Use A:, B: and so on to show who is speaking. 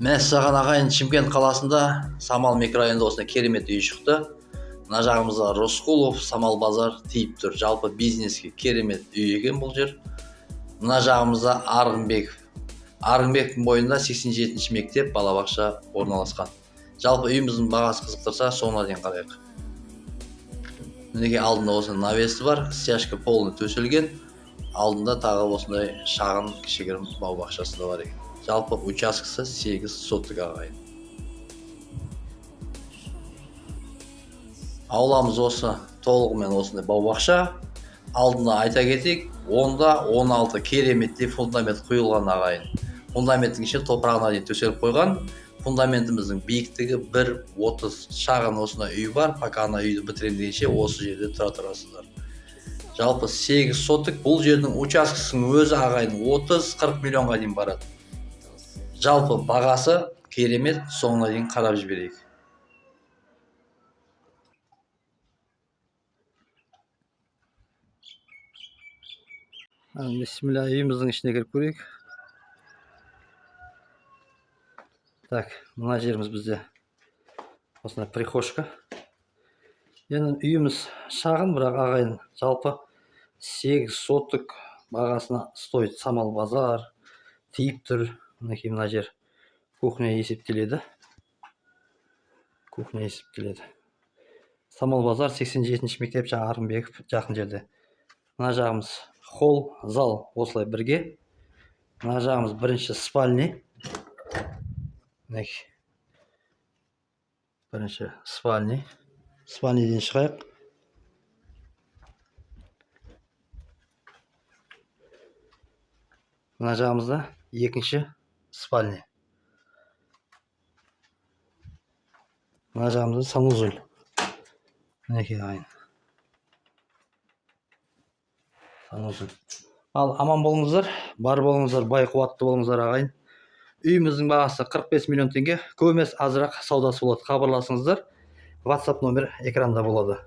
A: Мәссаған ағайын, Шымкент қаласында Самал микрорайонында осындай керемет үй шықты. Мына жағымызда Рысқұлов, Самал базар тиіп тұр. Жалпы бизнеске керемет үй екен бұл жер. Мына жағымызда Арғынбектің бойында 87-ші мектеп балабақша орналасқан. Жалпы үйіміздің бағасы қызықтырса, соңына дейін қарайық. Мінекей алдында осы навесі бар, стяжка полный төселген. Алдында тағы осындай шағын кішігірім бау-бақшасы да бар екен. Жалпы учаскесі 8 соттық ағайын. Ауламыз осы толығымен осындай бау-бақша. Алдында айта кетейік, онда 16 кереметте фундамент құйылған ағайын. Фундаменттің ішіне топырағына дейін төселіп қойған. Фундаментіміздің биіктігі 1,30 шағын осындай үй бар. Пока ана үйді бітірем дегенше осы жерде тұра тұрасыздар. Жалпы 8 соттық, бұл жердің учаскесінің өзі ағайын 30-40 миллионға дейін барады. Жалпы бағасы керемет, соңына дейін қарап жіберейік. Бисмилля, үйіміздің ішіне кіріп көрейік. Так, мына жеріміз бізде осындай прихожка. Енді үйіміз шағын, бірақ ағайын жалпы 8 соттық, бағасына стоит. Самал базар тиіп тұр. Мінекей мына жер кухня есептеледі. Самал базар 87-ші мектеп, жаңа Арғынбеков жақын жерде. Мына жағымыз холл, зал осылай бірге. Мына жағымыз бірінші спальный. Мінекей бірінші спальный. Спальныйден шығайық. Мына жағымызда екінші спальный. Мына жағымызда санузел. Мінекей ағайын. Санузел. Ал аман болыңыздар, бар болыңыздар, бай қуатты болыңыздар ағайын. Үйіміздің бағасы 45 миллион теңге. Көп емес, азырақ саудасы болады. Хабарласыңыздар. WhatsApp номер экранда болады.